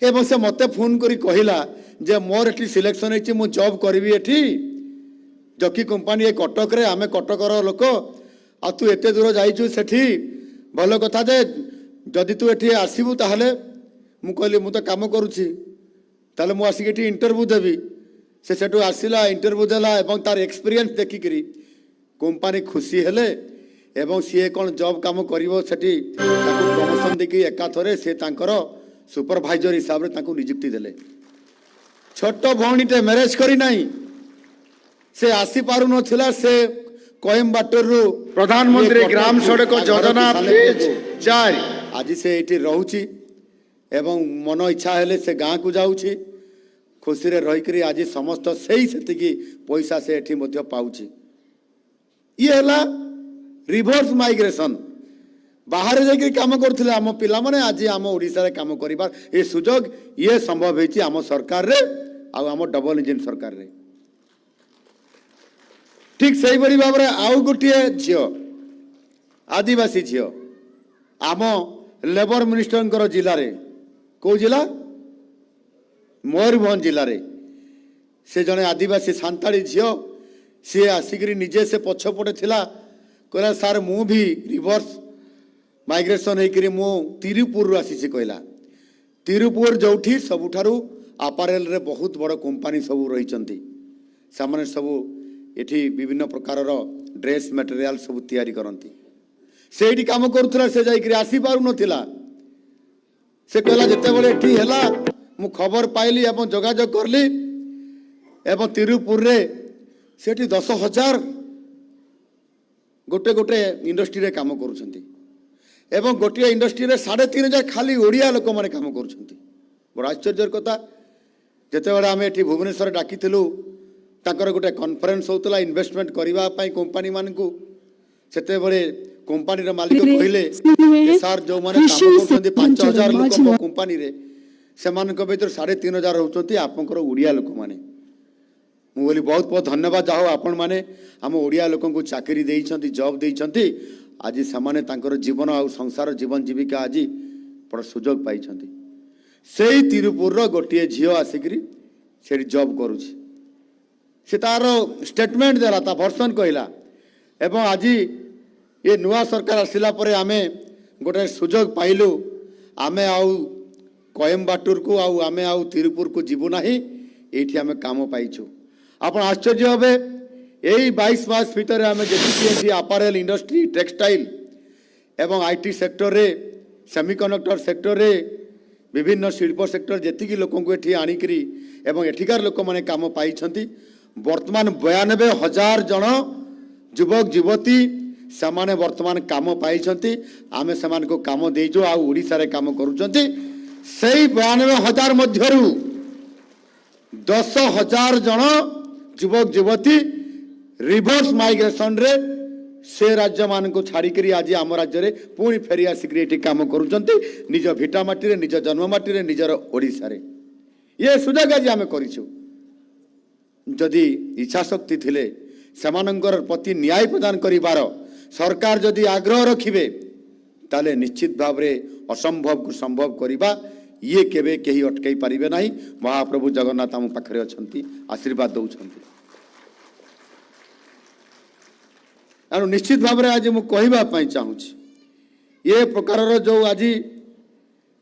एवं से मते फोन करी कहला जे मोर एठी सिलेक्शन हेछि मु जॉब करबी एठी जकी कंपनी ए कटक रे आमे कटकर लोक आ तू एते दूर जाइछु सेठी भल कथा जे जदि तू एठी आसीबु ताहले मु कहली मु तो काम करुछि ताले मु आसिक एठी इंटरव्यू देबी से सेठू आसिला इंटरव्यू देला एवं तार एक्सपीरियंस देखिकरी कंपनी खुशी हेले एवं सी कौन जॉब काम करिवो सेठी ताकू प्रमोशन देकी एकाथरे से तांकर सुपरवाइजर हिसाब रे ताकू नियुक्ति देले। छोट भौणीटे मैरेज करी नाही से आसी पारु नथिला से कोयम्बाटूर रु प्रधानमंत्री ग्राम सड़क योजना फेज 4 आज से एठी रहउची एवं मन इच्छा हेले से गाँ को जाउची खुशी रे रहिकरी आज समस्त सही सेतिकी पैसा से एठी मध्य पाउची। ये हला रिवर्स माइग्रेशन बाहर जाकर काम करथिले आम पिला माने आज आम ओडिसा रे काम करिबार ए सुजोग ये संभव हेची आम सरकार रे आ आम डबल इंजिन सरकार रे। ठीक सही बड़ी भाव में आउ गोटे झील आदिवासी झील आम लेबर मिनिस्टर जिले रे कौ जिला मयूरभंज जिले रे से जने आदिवासी सांताली झील सी आसिक निजे से पछपटे थिला कहला सार मु भी रिवर्स माइग्रेशन होकर मु तिरुपुर आसी कहला तिरुपुर जोठी सबुठारु आपारेल रे बहुत बड़ कंपनी सब रही सामने सबू एठी विभिन्न प्रकार ड्रेस मटेरियल सब तैयारी करती से काम करुला से जाइए आसी पार नाला से कहला जिते बड़े एठी हैला मु खबर पाइली एवं जोगाजोग करली एवं तिरुपुर रे सेठी 10,000 गोटे गोटे इंडस्ट्री रे काम करुछंती एवं गोटे इंडस्ट्री 3,500 खाली ओडिया लोक मैंने काम कर बड़ आश्चर्य कथा जिते आम ये भुवनेश्वर डाकी गोटे कॉन्फ्रेंस होता इन्वेस्टमेंट करने कंपनी मान को सेते कंपनी मालिक कहले सार जो मैंने काम कर 5,000 लोक कंपनी से भर 3,500 होती आपंकर ओडिया लोक मैंने मुझे बहुत बहुत धन्यवाद जाओ आपण मैंने आम ओडिया लोक चाकरी देइछंती जॉब देइछंती आज से जीवन आ संसार जीवन जीविका आज बड़ सुजोग पाई से तिरुपुर गोटे झील आसिक से जॉब करुच्ची से तार स्टेटमेंट देला ता भर्सन कहला एवं आज ये नुआ सरकार आसला परे आमे गोटे सुजोग पाइलु आमे आउ कोयम्बाटूर को आमे आउ तिरुपुर को जीवु नाही एठी आमे काम पाइछु आपण आश्चर्य होबे यही 22 मास भितर आमे देखि अपारेल इंडस्ट्री टेक्सटाइल एवं आईटी सेक्टर रे सेमीकंडक्टर सेक्टर रे विभिन्न शिल्प सेक्टर जेतिकी लोक को एठी आनिकरी एवं एठिकार लोक माने काम पाइछंती वर्तमान 92,000 जन युवक युवती सेमाने वर्तमान काम पाइछंती आमे सेमान को काम देइजो आ ओडिसा रे काम करूछंती सेही 92,000 मध्यरु 10,000 जन युवक युवती रिवर्स माइग्रेशन रे से राज्य मान को छाड़ी आज आम राज्य रे पुणी फेरी आसिक काम करुचंती निज भिटा माटी रे निज जन्म माटी रे निजर ओडिसा रे ये सुजोग आज आम करिछु जदि इच्छा शक्ति थिले सेमानंकर प्रति न्याय प्रदान करिवार सरकार जदि आग्रह रखिबे ताले निश्चित भाव रे असंभव को संभव करिबा ये केबे केही अटकई पारिबे नाही महाप्रभु जगन्नाथ आम पाखरे अछंती आशीर्वाद दउछंती आरो निश्चित भाव रे आज मु कहिबा पई चाहूची ये प्रकार जो आज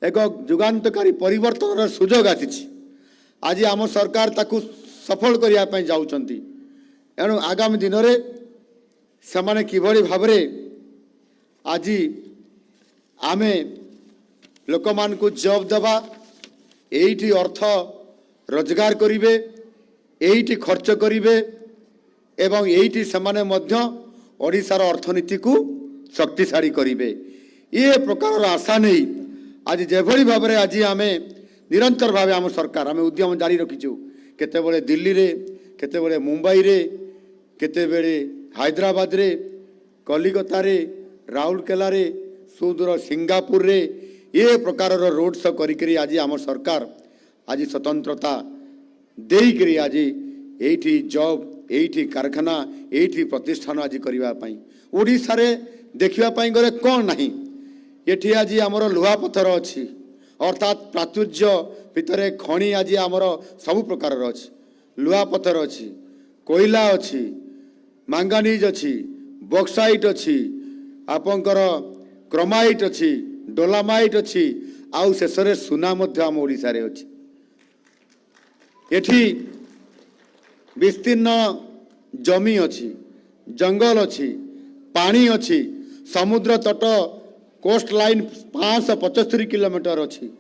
एक जुगान्तकारी परिवर्तन सुजोग आछि आज आम सरकार ताकू सफल करिया पई जाउछंती एणु आगामी दिन रे समाने किभଳି भाबरे आज आमे लोक मान को जॉब देवा एठी अर्थ रोजगार करिवे एठी खर्च करिवे एवं एठी समाने मध्य ओडिशार अर्थनीति को शक्तिशाली करिवे ये प्रकार आशा नहीं आज जेभଳି भाबरे आज आमे निरंतर भाव आम सरकार आम उद्यम जारी रखीचु केतेबेले दिल्ली रे केतेबेले मुंबई रे केतेबेले हैदराबाद रे कलिकता रे राउरकेला रे सुदूर सिंगापुर रे ये प्रकार रोड शो करी आज आम सरकार आज स्वतंत्रता देकरी आज एठी जॉब एठी कारखाना एठी प्रतिष्ठान आज करने ओडिशा रे देखिया गले कौन नहीं ये आज आमर लुहा पत्थर अच्छी अर्थात प्राचुर्य भितर खणी आज आमर सबु प्रकार अच्छी लुहा पत्थर अच्छी कोयला अच्छी मांगानीज अच्छी बक्साइट अच्छी आपंकर क्रोमाइट अच्छी डोलामाइट अच्छी आउ शेष में सुना आम ओडिशा रे अच्छी एठी विस्तीर्ण जमी अच्छी जंगल अच्छी पानी अच्छी समुद्र तट कोस्ट लाइन 575 किलोमीटर अच्छी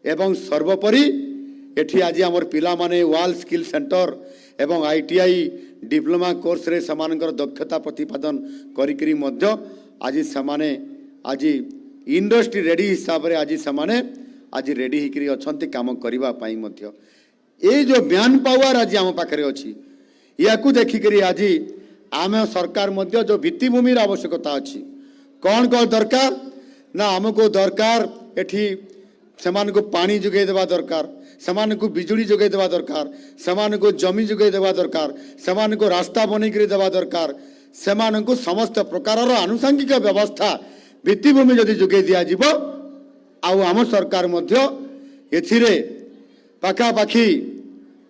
एवं सर्वोपरि एठी आज आमर पिला माने वाल स्किल सेंटर एवं आईटीआई डिप्लोमा कोर्स रे समानकर दक्षता प्रतिपादन करी मध्य आज समाने आज इंडस्ट्री रेडी हिसाब रे आज समाने आज रेडी हिकरी अछंती काम करिबा पाई मध्य ये जो मैन पावर आज आम पाखे अच्छी या देखिक आज आम सरकार मध्य जो भित्तिभूमि आवश्यकता अच्छी कौन कौन दरकार ना आमको दरकार एठी सेमान को पानी जोगे देवा दरकार सेमान को बिजुली जोगे देवा दरकार सेमान को जमी जोगे देवा दरकार सेमान को रास्ता बनिक देवा दरकार सेमान को समस्त प्रकार आनुषंगिक व्यवस्था भित्तिभूमि जदि जोगे दिया जिवो आउ आम सरकार मध्य एथिरे पाखापाखि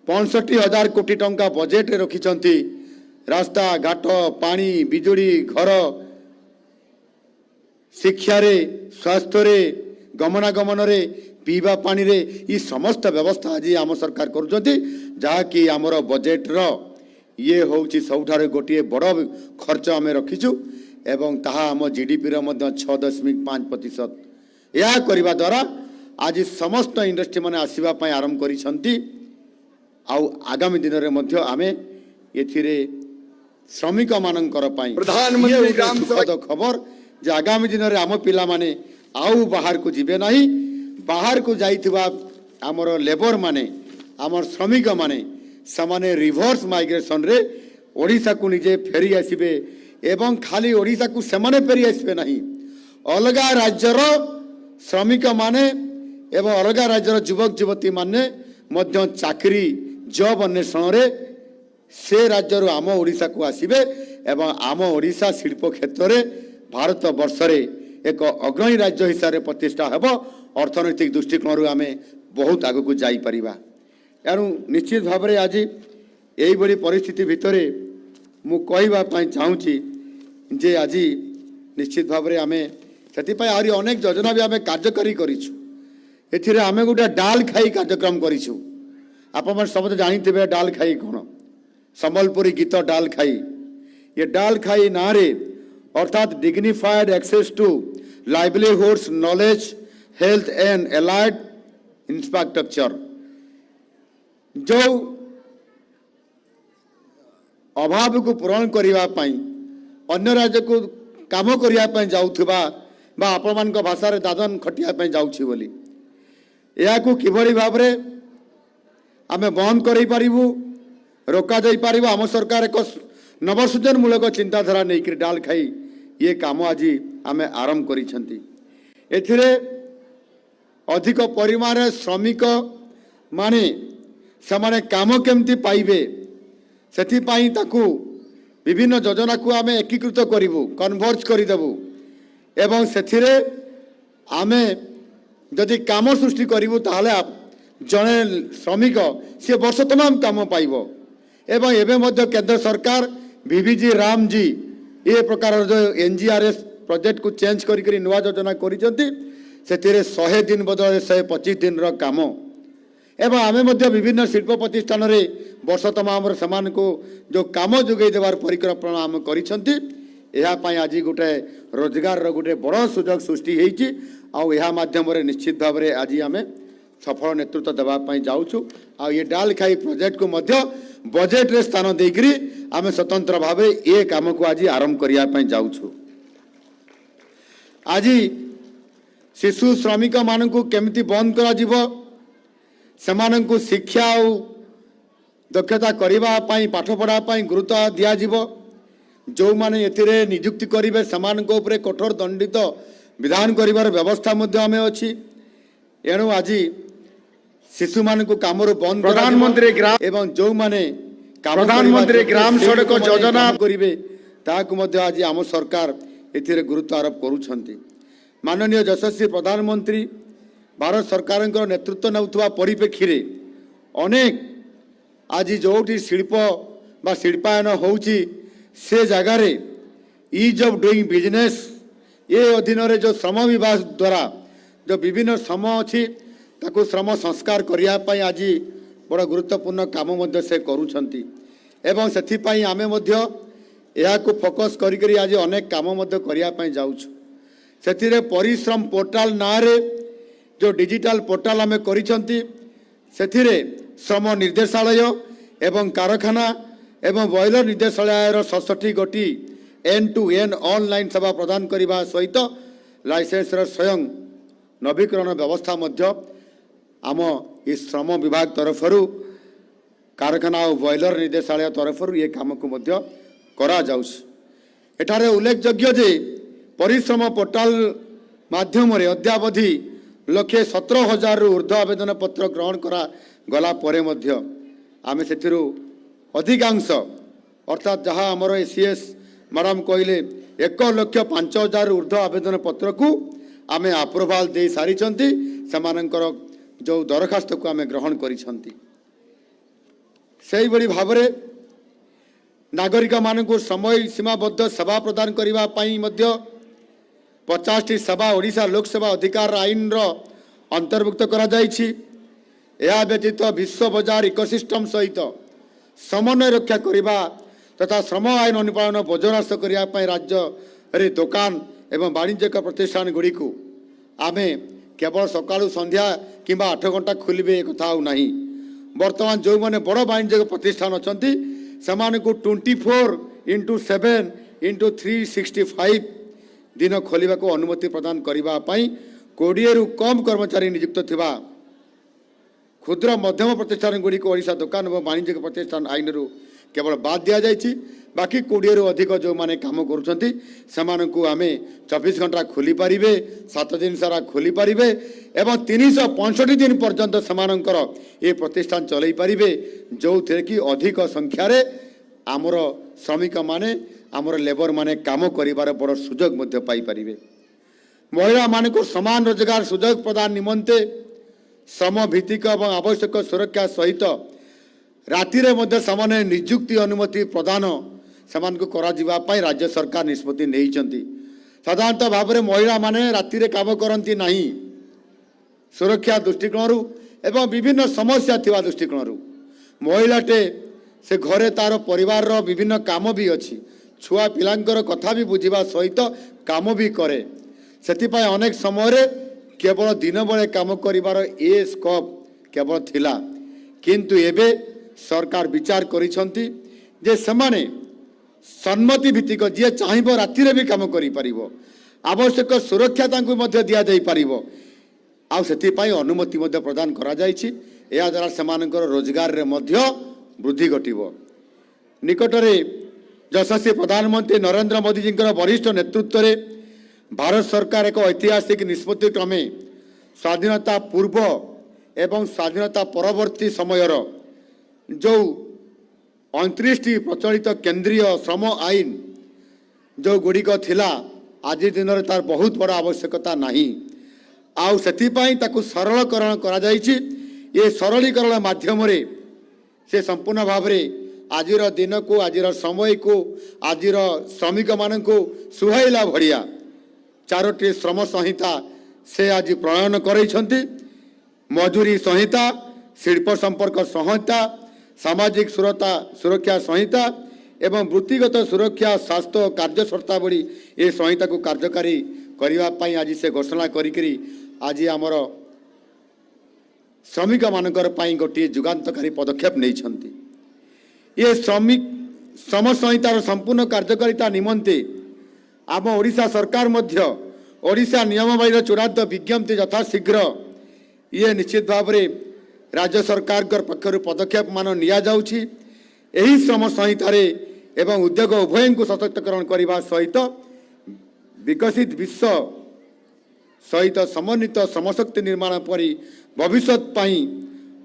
65,000 कोटी टंका बजेट रे रखिछंती रास्ता घाट पानी बिजुली घर शिक्षा रे स्वास्थ्य रे गमनागमन रे पीवा पानी रे ये समस्त व्यवस्था आज आम सरकार करुछंती जहाँकि आमर बजेट रो ये होउची सबठारे गोटे बड़ खर्च आम रखीचु एवं ताहा आम जीडीपी रो मध्य 6.5% या करबा द्वारा आज समस्त इंडस्ट्री माने आसीबा पई आरंभ करिसंती आउ आगामी दिन रे मध्य आमे एथिरे श्रमिक मानकर पई प्रधानमंत्री ग्राम सभा खबर जे आगामी दिन में आम पिला माने आउ बाहर को जीवे नहीं बाहर को जाइथिबा आमर लेबर माने आमर श्रमिक माने समाने रिवर्स माइग्रेशन रे ओडिशा को निजे फेरी आसबे एवं खाली ओडिशा को सेमाने फेरी आसबे नहीं अलगा राज्यर श्रमिक माने एवं अलगा राज्यर युवक युवती माने मध्य चाकरी जॉब अन्वेषण रे से राज्य आम ओडिशा को आसबे एवं आम ओडिशा शिल्प क्षेत्र में भारत वर्ष रे एक अग्रणी राज्य हिसाब से प्रतिष्ठा हेब अर्थनैतिक दृष्टिकोण आम बहुत आग को जापर एणु निश्चित भाव में आज यही परिस्थिति भितर मु कहवाई चाहूँगी जे आज निश्चित भाव में आम से आहरी अनेक योजना भी आम कार्यकारी करूँ आम गोटे डाल खाई कार्यक्रम करूँ आप समझे जानी डाल खाई कौन संबलपुरी गीत डाल खाई ये डाल खाई ना रे अर्थात dignified access to livelihoods knowledge health and allied infrastructure जो अभाव को पूरण करने अन्य राज्य को काम करने जाऊथुबा बा आपण भाषा रे दादन खटिया जाऊछि बोली या को किभली भाव रे आमे बंद करै पारिबु रोका जाई पारिबु आम सरकार एक नवसृजन मूलक चिंताधारा नहीं डाल खाई ये काम आज आमे आरंभ करिसेंती एथिरे अधिक परिमाण श्रमिक माने समाने काम केमती पाइबे सेथि पाई ताकू विभिन्न योजना को आमे एकीकृत करिवु कन्वर्ज करिदेबु एवं सेथिरे आमे जदि काम सृष्टि करिवु ताहले जड़े श्रमिक सी वर्ष तमाम काम पाइब एवं एवं मध्य केंद्र सरकार VVG राम जी ये प्रकार जो NGRS प्रोजेक्ट को चेंज करी नुआ योजना करिसेंती सेथिरे 100 दिन बदले 125 दिन रो काम एवं आमे मध्य विभिन्न शिल्प प्रतिष्ठान रे वर्ष तमाम समान को जो काम जोगई देवार परिकल्पना आम करिसेंती एहा पई आज गोटे रोजगार रो गोटे बड़ सुजोग सृष्टि हेछि आ एहा माध्यम रे निश्चित भाव रे आज आमे सफल नेतृत्व देवाई जाऊँ आ ये डाल खाई प्रोजेक्ट को मध्य बजेट रे स्थान देकरी आमे स्वतंत्र भाव ये काम को आज आरंभ करने जाऊँ आज शिशु श्रमिक मान को केमती बंद कर शिक्षा और दक्षता करने पाठ पढ़ापी गुरुत्व दिज्व जो मैंने ए नियुक्ति करेंगे से कठोर दंडित विधान कर व्यवस्था अच्छी एणु आज शिशु मान को काम बंद प्रधानमंत्री ग्राम एवं जो माने प्रधानमंत्री ग्राम सड़क योजना करेंगे ताकू आज आम सरकार ए गुरुत्व आरोप करुछंती माननीय यशस्वी प्रधानमंत्री भारत सरकार नेतृत्व नौथुवा परिप्रेक्षी अनेक आज जोटी शिल्प बा शिल्पायन होउची से जगार इज ऑफ डूइंग बिजनेस ये अधीन रे जो श्रम विभाग द्वारा जो विभिन्न श्रम अच्छी ताकू श्रम संस्कार करने आज बड़ गुरुत्वपूर्ण काम से करुछंती एवं से आमे मध्य यह को फोकस करी आज अनेक काम करने जाऊँ से परिश्रम पोर्टाल ना रे जो डिजिटल पोर्टाल आमे करिछंती सेथिरे श्रम निर्देशालय एवं कारखाना एवं बॉयलर निर्देशालय 67 गोटी एंड टू एंड ऑनलाइन सेवा प्रदान करने सहित लाइसेंस स्वयं नवीकरण व्यवस्था मध्य आम इस श्रम विभाग तरफ कारखाना और बॉयलर निर्देशालय तरफ ये काम को मध्य करा जाउछ। एठारे उल्लेखयोग्य जे परिश्रम पोर्टाल माध्यम अद्यावधि 1,17,000 ऊर्ध्व आवेदन पत्र ग्रहण करा गला परे मध्य आमे सेथिरु अधिकांश अर्थात जहाँ आमर एसीएस मैडम कहले 1,05,000 ऊर्ध्व आवेदन पत्र को आमे अप्रूवाल दे सारी सेमानंकर जो दरखास्त को आमे ग्रहण करिसंती सेही बड़ी भावरे नागरिक मानकु समय सीमाबद्ध सेवा प्रदान करिवा पई मध्य 50टी सेवा ओडिशा लोकसेवा अधिकार आईन रो अंतर्भुक्त करा जाइछि। यह व्यतीत विश्व बाजार इकोसिस्टम सहित समन्वय रक्षा करिबा तथा श्रम आईन अनुपालन बोझनाश करिया पई राज्य रे दुकान एवं वाणिज्यिक प्रतिष्ठान गुड़ी को आमे केवल सकाळु संध्या किंबा 8 घंटा खोलिबे कथा ना बर्तमान जो मैंने बड़ वाणिज्यिक प्रतिष्ठान अच्छी से 24/7/365 दिन खोलिबाको अनुमति प्रदान करबा पई 20 रु कम कर्मचारी नियुक्त थिबा क्षुद्र मध्यम प्रतिष्ठान गुड़ी को ओडिशा दुकान और वाणिज्यिक प्रतिष्ठान आईन रु केवल बाद दिया जाइछि। बाकी 20 रु अधिक जो माने काम करुछंती सेमानकु आमे 24 घंटा खोली पारिबे, 7 दिन सारा खोली पारिबे एवं 365 दिन पर्यंत सेमानकर ए प्रतिष्ठान चलै पारिबे, जो थे कि अधिक संख्या रे आमर श्रमिक माने आमर लेबर माने काम करिवार बड़ सुजोग मध्य पाई पारिबे। महिला मानक समान रोजगार सुजोग प्रदान निमंते श्रम भित्तिक और आवश्यक सुरक्षा सहित राति रे मध्य सामान्य नियुक्ति अनुमति प्रदान सेमानकु करा जिबा पई राज्य सरकार निष्पत्ति नेइचंती। साधारणतः भाव में महिला माने राति रे काम करंती नहीं, सुरक्षा दृष्टिकोणरू एवं विभिन्न समस्या थिबा दृष्टिकोणरू महिलाटे से घरे तार परिवार रो विभिन्न काम भी अच्छी, छुआ पिलांकर कथा भी बुझिबा सहित काम भी करे। सेतिपाई अनेक समय रे केवल दिन बेले काम करिवार ए स्कोप केवल थिला, किंतु एबे सरकार विचार करिसंती जे समाने सम्मति भित्तिक जे चाहिबो राति रे भी काम करि परिबो, आवश्यक सुरक्षा तांकु मध्ये दिया जाई परिबो, आ सेतिपाई अनुमति मध्ये प्रदान करा जाइछि। या द्वारा सेमानकर रोजगार रे मध्ये वृद्धि घटिबो। निकटरे यशस्वी प्रधानमंत्री नरेंद्र मोदी जी वरिष्ठ नेतृत्व में भारत सरकार एक ऐतिहासिक निष्पत्ति क्रमे स्वाधीनता पूर्व एवं स्वाधीनता परवर्ती समयर जो 29टी प्रचलित केंद्रीय श्रम आईन जो गुड़िक थिला आज दिन में तार बहुत बड़ा आवश्यकता नहीं, आउ सेतिपाई ताकु सरलीकरण करा जाइछि। ये सरलीकरण माध्यम रे से संपूर्ण भाव में आजिर दिन को आजिर समय को आजिर श्रमिक मान को सुहाइला भड़िया 4टी श्रम संहिता से आज प्रणयन करैछंती। मजूरी संहिता, शिल्प संपर्क संहिता, सामाजिक सुरक्षा संहिता एवं वृत्तिगत सुरक्षा स्वास्थ्य कार्य शर्तावली ये संहिता को कार्यकारी करबा पई आज से घोषणा करी आज आमर श्रमिक मानकर पई गोटे जुगान्तकारी पदक्षेप नहीं। ये श्रम संहितार संपूर्ण कार्यकारिता निमंते आम ओडिशा सरकार मध्य ओडिशा नियमावली चूड़ांत विज्ञप्ति यथाशीघ्र ये निश्चित भाव में राज्य सरकार पक्षर पदक्षेप मान निया जाउछि। एही श्रम संहिता एवं उद्योग उभय को सशक्तिकरण करने सहित विकसित विश्व सहित समन्वित श्रमशक्ति निर्माण परी भविष्य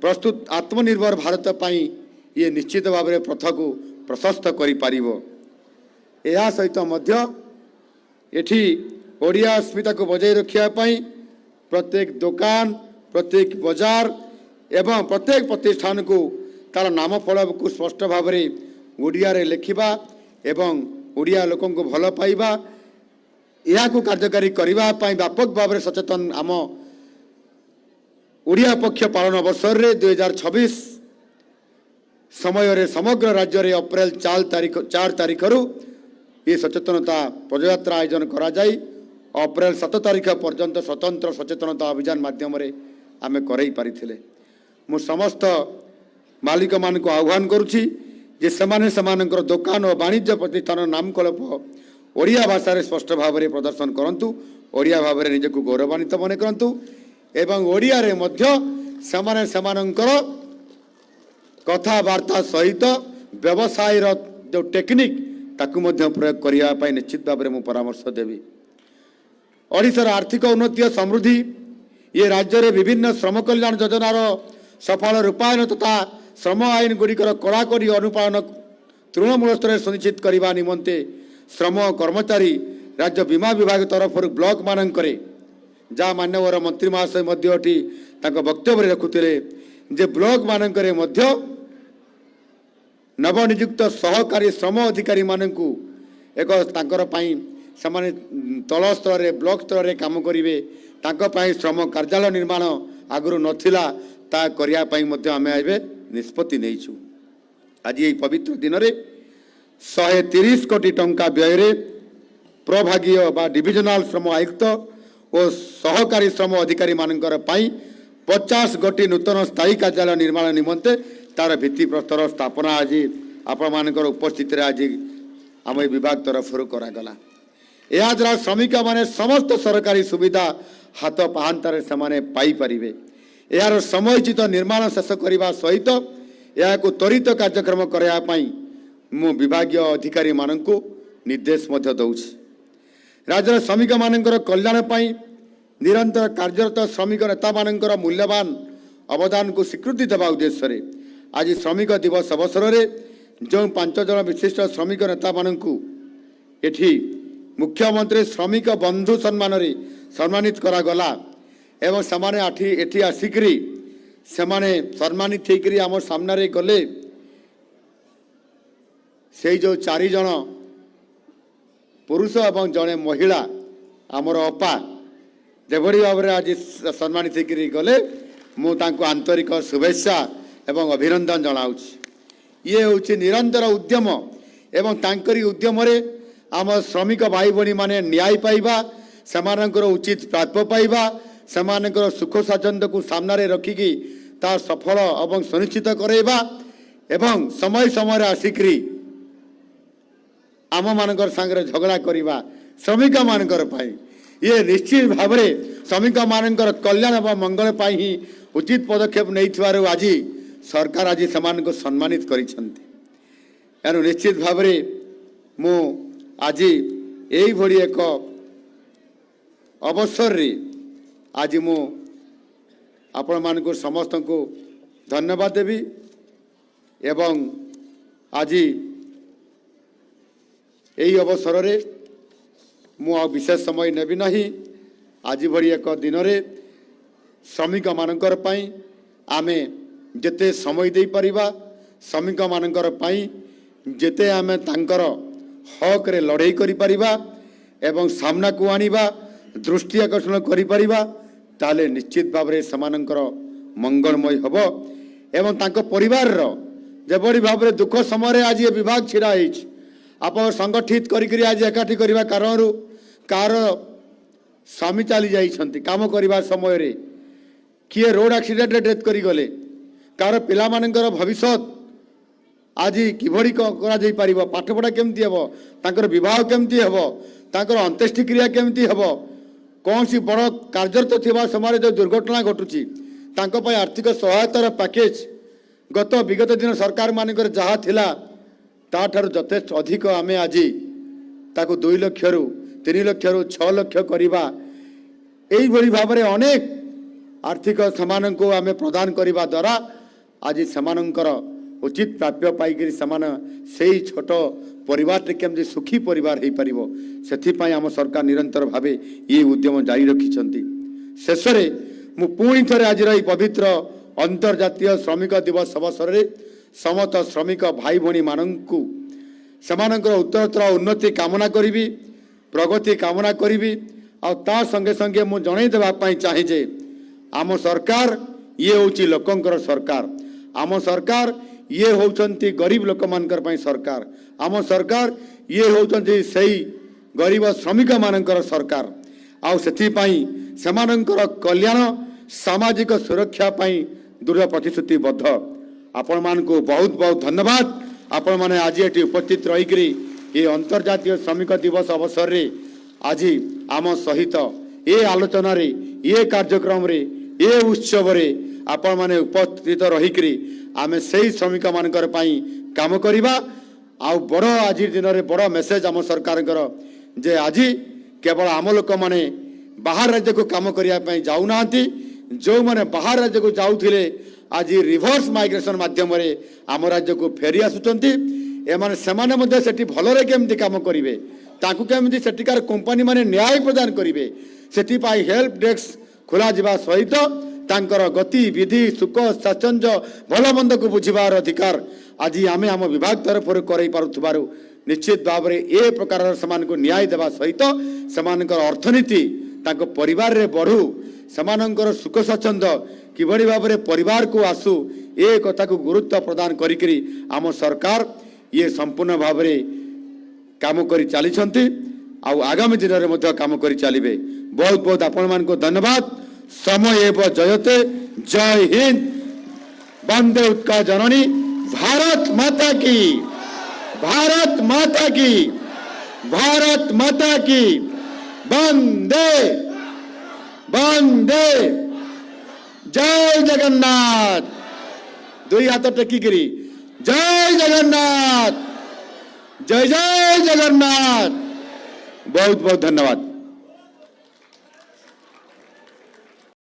प्रस्तुत आत्मनिर्भर भारत पाई ये निश्चित भाव में पथ को प्रशस्त करि पारिबो। एहा सहित मध्य एठी ओडिया अस्मिता को बजाय रखिया पाई प्रत्येक दुकान, प्रत्येक बाजार एवं प्रत्येक प्रतिष्ठान को तार नाम फल को स्पष्ट भाव में ओडिया रे लिखिबा एवं ओडिया लोकों को भल पाइबा यह को कार्यकारी करबा पाई व्यापक भाव में सचेतन आम ओडिया पक्ष पालन अवसर रे 2026 समय रे समग्र राज्य रे अप्रैल 4 तारीख रु ये सचेतनता पदयात्रा आयोजन करा जाई अप्रैल 7 तारीख पर्यंत स्वतंत्र सचेतनता अभियान माध्यम रे आमे करई पारिथिले। मु समस्त मालिक मान को आह्वान करुछि जे समाने समानकर दुकान और वाणिज्य प्रतिष्ठान नामकल्प ओडिया भाषा रे स्पष्ट भाव में प्रदर्शन करंतु, ओडिया भाव में निजको गौरवान्वित मन करंतु एवं ओडिया रे मध्य समाने समानकर कथावार्ता सहित व्यवसाय जो टेक्निक ताकू मध्य प्रयोग करने पाई निश्चित भाव में मुझे परामर्श देवी। ओडिशार आर्थिक उन्नति समृद्धि ये राज्य में विभिन्न श्रम कल्याण योजनार सफल रूपायन तथा श्रम आईन गुड़िकर कड़ाकड़ी अनुपालन तृणमूल स्तर सुनिश्चित करने निमंते श्रम कर्मचारी राज्य बीमा विभाग तरफ ब्लॉक मानकरे जहाँ मान्यवर मंत्री महाशय वक्तव्य रखुते जे ब्लॉक मानकरे मध्य नवनियुक्त सहकारी श्रम अधिकारी मानकु एक तांकर पाई समाने तल स्तर रे ब्लॉक स्तर रे काम करिवे तांको पाई श्रम कार्यालय निर्माण आगुरु नथिला ता करिया पाई मध्य आमे आइबे निष्पत्ति नेइछु। आज ये पवित्र दिन रे 130 कोटी टंका व्यय रे प्रभागीय बा डिविजनल श्रम आयुक्त और सहकारी श्रम अधिकारी मानकर पाई 50 गोटी नूतन स्थायी कार्यालय निर्माण निमंते तार भित्तिप्रस्तर स्थापना आज आपण मानकर उपस्थित आज आम विभाग तरफ करागला। द्वारा श्रमिक माने समस्त सरकारी सुविधा हाथ पाहांतारे से पाई परिबे। यार समयोचित निर्माण शेष करने सहित यह त्वरित कार्यक्रम करने मु विभागीय अधिकारी माननकु निर्देश दौछि। राज्यर श्रमिक मानकर कल्याण पाई निरंतर कार्यरत श्रमिक नेता मानकर मूल्यवान अवदान को स्वीकृति देवा उद्देश्य आज श्रमिक दिवस अवसर में जो 5 जन विशिष्ट श्रमिक नेता माननकु एठी मुख्यमंत्री श्रमिक बंधु सम्मान रे सम्मानित करागला एवं समाने एठी आसिकरी सेमाने सम्मानित होकर आम सामने गले से जो 4 जन पुरुष एवं जड़े महिला आमर अपा जेभली भाव में आज सम्मानित होकर गले मुझे आंतरिक शुभेच्छा एवं अभिनंदन जनाऊँ। ये हूँ निरंतर उद्यम एवं तांकरी उद्यम रे आम श्रमिक भाई बहनी माने न्याय पाइबा सेमानकर उचित प्राप्य पाइबा सेमानकर सुख स्वाच्छंद को सामने रखिकी तार सफल एवं सुनिश्चित कराइबा एवं समय समय आसिकी आम मानकर सांगरे झगड़ा करवा श्रमिक मानकर पाई ये निश्चित भाव में श्रमिक मानकर कल्याण एवं मंगल पाई ही उचित पदक्षेप नहीं आज सरकार आज से सम्मानित कर निश्चित भाव में मु आज यही एक अवसर रे आज मु आपण मानक समस्त को धन्यवाद देवी एवं आज यही अवसर रे मु विशेष समय नेबी नहीं। आज भरी एक दिन रे श्रमिक मानकर पाई आमे जेते समय दे परिबा श्रमिक मानकर पाई जेते आमे तांकर हक रे लड़ाई करि परिबा एवं सामना को आनिबा दृष्टि आकर्षण करि परिबा ताले निश्चित भाव में समानकर मंगलमय हब एवं तांको परिवार रो जेबड़ी भाव में दुख समय आज ये विभाग छिड़ा होइछ आप संगठित करी आज एकाठी करने कारण कार स्वामी चली जाइछंती काम करने समय रे किए रोड एक्सीडेंट डेथ करी गले कार पिला मानकर भविष्य आज किभली करा जाई परिबो पाठपढ़ा केमती हेबो तांकर विवाह केमती हेबो तांकर अंत्येष्टि क्रिया केमती हेबो कौन सी बड़ कार्यरत थिबा समय जो दुर्घटना घटुची तांको पय आर्थिक सहायतार पैकेज विगत दिन सरकार मानकर जहाँ थिला ताठारु यथेष्ट अधिक आमे आज ताको 2 लाख रु 3 लाख रु 6 लाख करवा यही भाव में अनेक आर्थिक समान को आमे प्रदान करने द्वारा आज समानंकर उचित प्राप्य पाई समान से छोट परिवार केमती सुखी परिवार हो पारिबो सेथिपाई आम सरकार निरंतर भावे ये उद्यम जारी रखिछंती। शेष में मु पुणी थरे आज पवित्र अंतर्जातीय श्रमिक दिवस अवसर में समस्त श्रमिक भाई भणी माननकु समानकर उत्तरोत्तर उन्नति कामना करी प्रगति कामना करी आ ता संगे संगे मु जणै देबा पई चाहे जे आम सरकार ये होची लोकंकर सरकार आम सरकार ये होचंती गरीब लोक मानकर पई सरकार आम सरकार ये होचंती सही गरीब श्रमिक मानकर सरकार आउ सेथि पई समानकर कल्याण सामाजिक सुरक्षा पई दृढ़ प्रतिश्रुतिबद्ध। आपण मान को बहुत बहुत धन्यवाद। आपण माने आज ये उपस्थित रही ये अंतर्जातीय श्रमिक दिवस अवसर रे आज आम सहित ये आलोचना रे ये कार्यक्रम रे ये उत्सव रे आपण माने उपस्थित रही आम से श्रमिक मानकर पाई काम करिबा आ बड़ आज दिन रे बड़ मेसेज आम सरकार जे आज केवल आम लोक माने बाहर राज्य को काम करने जाऊना जो मैंने बाहर राज्य को जाऊे आज रिभर्स माइग्रेशन माध्यम आम राज्य को फेरी आसुचंती एमाने सेमाने मध्य सेठी भलरे केमती काम करिवे ताकू केमती सेठिकार कंपनी माने न्याय प्रदान करिवे सेठिपाई हेल्प डेस्क खोला जिबा सहित तांकर गति विधि सुख स्वाच्छंद्य भल मंद को बुझिबार अधिकार आज आमे आम विभाग तरफ करई पारुथबारु निश्चित भाव में ए प्रकार समान को न्याय देवा सहित समानकर अर्थनीति तांको परिवार रे बढ़ू समानकर सुख स्वाच्छंद्य किभली भाव में परिवार को आसू ए कथा को गुरुत्व प्रदान करी आम सरकार ये संपूर्ण भाव में काम करी चली आगामी दिन में मध्य काम करी चलिए। बहुत बहुत आपण मान को धन्यवाद। समय एव जयते। जय हिंद। वंदे उत्कल जननी। भारत माता की। भारत माता की। भारत माता की वंदे वंदे जय जगन्नाथ दुई हाथ टेकी करी जय जगन्नाथ जय जय जगन्नाथ बहुत बहुत धन्यवाद।